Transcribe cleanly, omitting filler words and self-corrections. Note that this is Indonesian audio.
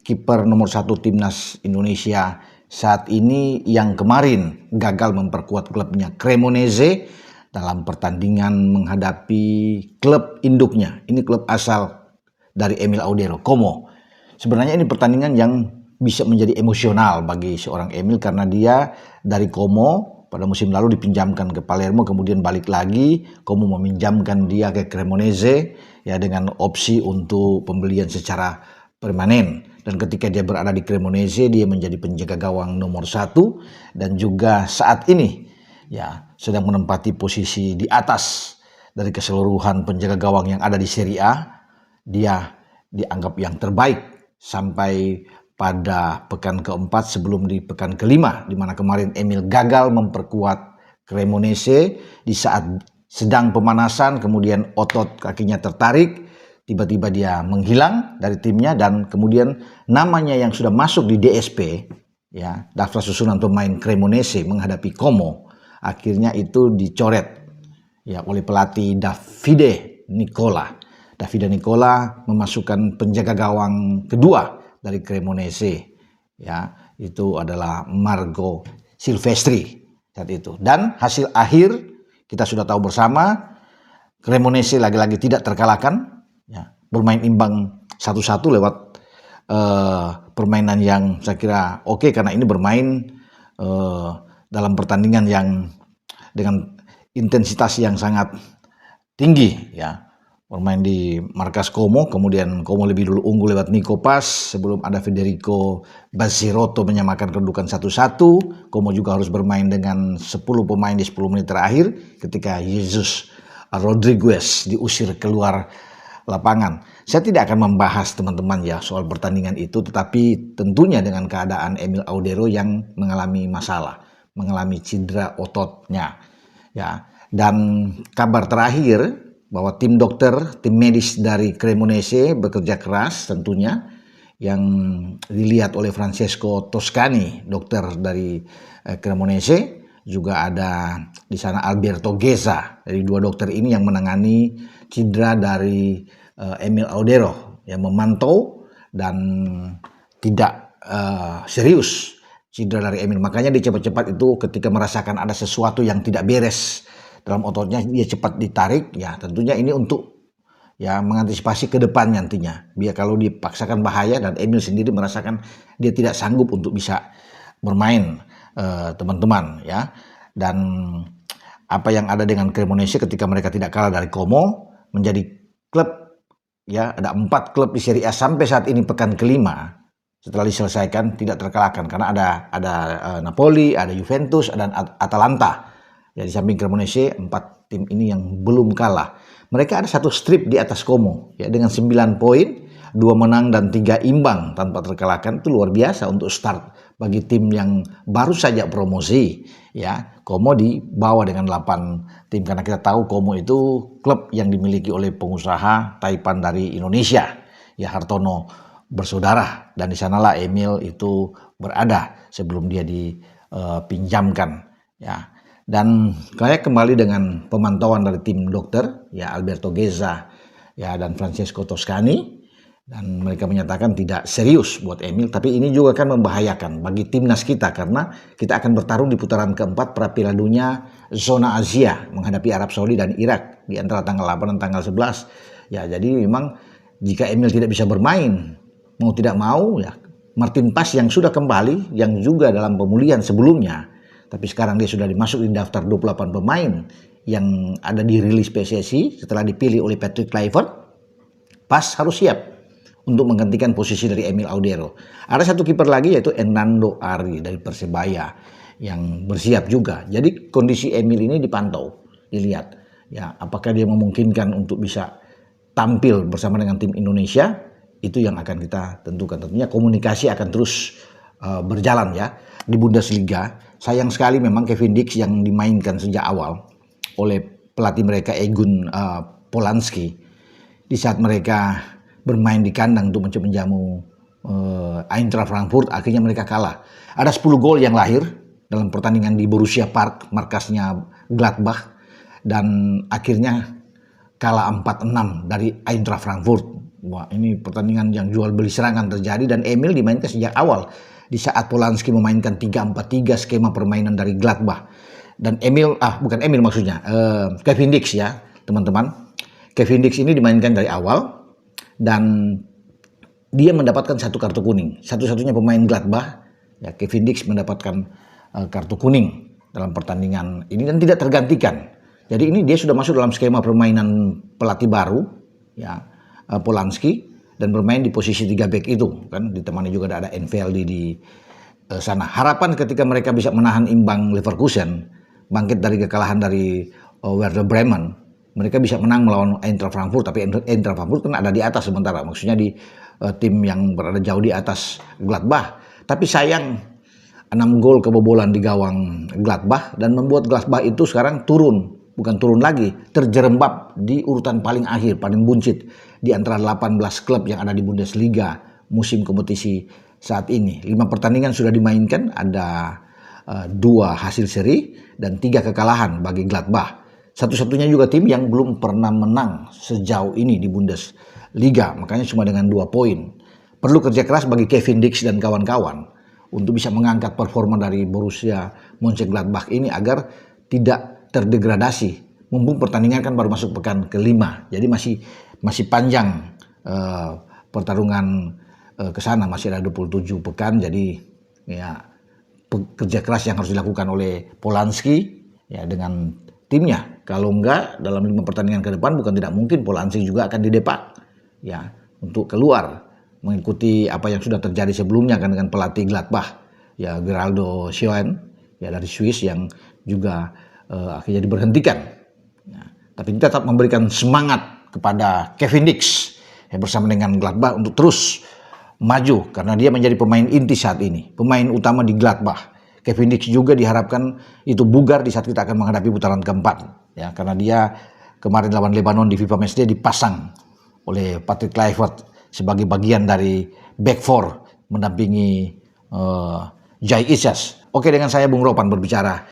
kiper nomor 1 timnas Indonesia saat ini yang kemarin gagal memperkuat klubnya Cremonese dalam pertandingan menghadapi klub induknya. Ini klub asal dari Emil Audero, Como. Sebenarnya ini pertandingan yang bisa menjadi emosional bagi seorang Emil karena dia dari Como pada musim lalu dipinjamkan ke Palermo, kemudian balik lagi, Como meminjamkan dia ke Cremonese ya dengan opsi untuk pembelian secara permanen. Dan ketika dia berada di Cremonese, dia menjadi penjaga gawang nomor 1 dan juga saat ini ya sedang menempati posisi di atas dari keseluruhan penjaga gawang yang ada di Serie A. Dia dianggap yang terbaik sampai pada pekan keempat sebelum di pekan kelima, di mana kemarin Emil gagal memperkuat Cremonese di saat sedang pemanasan, kemudian otot kakinya tertarik, tiba-tiba dia menghilang dari timnya dan kemudian namanya yang sudah masuk di DSP, ya daftar susunan pemain Cremonese menghadapi Como, akhirnya itu dicoret ya oleh pelatih Davide Nicola. Davide Nicola memasukkan penjaga gawang kedua dari Cremonese, ya itu adalah Marco Silvestri saat itu. Dan hasil akhir kita sudah tahu bersama, Cremonese lagi-lagi tidak terkalahkan, ya bermain imbang 1-1 lewat permainan yang saya kira oke karena ini bermain dalam pertandingan yang dengan intensitas yang sangat tinggi, ya. Bermain di markas Como, kemudian Como lebih dulu unggul lewat Nico Paz sebelum ada Federico Bazzirotto menyamakan kedudukan 1-1. Como juga harus bermain dengan 10 pemain di 10 menit terakhir ketika Jesus Rodriguez diusir keluar lapangan. Saya tidak akan membahas teman-teman ya soal pertandingan itu, tetapi tentunya dengan keadaan Emil Audero yang mengalami masalah, mengalami cedera ototnya, ya. Dan kabar terakhir bahwa tim dokter, tim medis dari Cremonese bekerja keras tentunya, yang dilihat oleh Francesco Toscani, dokter dari Cremonese, juga ada di sana Alberto Geza. Dari dua dokter ini yang menangani cedera dari Emil Audero, yang memantau dan tidak serius cedera dari Emil. Makanya dia cepat-cepat itu ketika merasakan ada sesuatu yang tidak beres dalam ototnya, dia cepat ditarik, ya tentunya ini untuk ya mengantisipasi ke depan nantinya. Biar kalau dipaksakan bahaya dan Emil sendiri merasakan dia tidak sanggup untuk bisa bermain, teman-teman ya. Dan apa yang ada dengan Cremonese ketika mereka tidak kalah dari Como menjadi klub, ya ada 4 klub di Serie A sampai saat ini pekan kelima setelah diselesaikan tidak terkalahkan karena ada Napoli, ada Juventus, dan Atalanta. Ya, di samping Cremonese, 4 tim ini yang belum kalah. Mereka ada 1 strip di atas Como, ya dengan 9 poin, 2 menang dan 3 imbang tanpa terkalahkan. Itu luar biasa untuk start bagi tim yang baru saja promosi. Ya, Como di bawah dengan 8 tim karena kita tahu Como itu klub yang dimiliki oleh pengusaha Taipan dari Indonesia, ya Hartono bersaudara, dan di sanalah Emil itu berada sebelum dia dipinjamkan, ya. Dan saya kembali dengan pemantauan dari tim dokter, ya Alberto Geza, ya dan Francesco Toscani, dan mereka menyatakan tidak serius buat Emil, tapi ini juga akan membahayakan bagi timnas kita karena kita akan bertarung di putaran keempat pra Piala Dunia zona Asia menghadapi Arab Saudi dan Irak di antara tanggal 8 dan tanggal 11. Ya, jadi memang jika Emil tidak bisa bermain, mau tidak mau ya Martin Paz yang sudah kembali, yang juga dalam pemulihan sebelumnya, tapi sekarang dia sudah dimasuk di daftar 28 pemain yang ada di rilis PSSI setelah dipilih oleh Patrick Kluivert. Paz harus siap untuk menggantikan posisi dari Emil Audero. Ada 1 kiper lagi yaitu Hernando Ari dari Persebaya yang bersiap juga. Jadi kondisi Emil ini dipantau, dilihat ya apakah dia memungkinkan untuk bisa tampil bersama dengan tim Indonesia. Itu yang akan kita tentukan. Tentunya komunikasi akan terus berjalan ya di Bundesliga. Sayang sekali memang Kevin Dix yang dimainkan sejak awal oleh pelatih mereka Egun Polanski di saat mereka bermain di kandang untuk mencoba menjamu Eintracht Frankfurt, akhirnya mereka kalah. Ada 10 gol yang lahir dalam pertandingan di Borussia Park, markasnya Gladbach, dan akhirnya kalah 4-6 dari Eintracht Frankfurt Wah, ini pertandingan yang jual beli serangan terjadi dan Emil dimainkan sejak awal di saat Polanski memainkan 3-4-3 skema permainan dari Gladbach. Dan Emil, bukan Emil maksudnya, Kevin Dix ya teman-teman. Kevin Dix ini dimainkan dari awal dan dia mendapatkan satu kartu kuning. Satu-satunya pemain Gladbach, ya Kevin Dix mendapatkan kartu kuning dalam pertandingan ini dan tidak tergantikan. Jadi ini dia sudah masuk dalam skema permainan pelatih baru, ya Polanski, dan bermain di posisi 3 back itu kan, ditemani juga ada Enveldi di sana. Harapan ketika mereka bisa menahan imbang Leverkusen, bangkit dari kekalahan dari Werder Bremen, mereka bisa menang melawan Eintracht Frankfurt, tapi Eintracht Frankfurt kan ada di atas sementara, maksudnya di tim yang berada jauh di atas Gladbach. Tapi sayang 6 gol kebobolan di gawang Gladbach dan membuat Gladbach itu sekarang bukan turun lagi, terjerembab di urutan paling akhir, paling buncit di antara 18 klub yang ada di Bundesliga musim kompetisi saat ini. 5 pertandingan sudah dimainkan, ada 2 hasil seri dan 3 kekalahan bagi Gladbach. Satu-satunya juga tim yang belum pernah menang sejauh ini di Bundesliga, makanya cuma dengan 2 poin. Perlu kerja keras bagi Kevin Dix dan kawan-kawan untuk bisa mengangkat performa dari Borussia Mönchengladbach ini agar tidak terdegradasi. Mumpung pertandingan kan baru masuk pekan ke-5, jadi masih panjang pertarungan ke sana, masih ada 27 pekan. Jadi ya kerja keras yang harus dilakukan oleh Polanski ya dengan timnya. Kalau enggak dalam 5 pertandingan ke depan bukan tidak mungkin Polanski juga akan didepak ya untuk keluar mengikuti apa yang sudah terjadi sebelumnya kan dengan pelatih Gladbach ya Geraldo Schoen ya dari Swiss yang juga akhirnya diberhentikan. Ya, tapi kita tetap memberikan semangat kepada Kevin Dix yang bersama dengan Gladbach untuk terus maju karena dia menjadi pemain inti saat ini, pemain utama di Gladbach. Kevin Dix juga diharapkan itu bugar di saat kita akan menghadapi putaran keempat ya, karena dia kemarin lawan Lebanon di FIFA Matchday dipasang oleh Patrick Kluivert sebagai bagian dari back four mendampingi Jai Isas. Oke, dengan saya Bung Ropan berbicara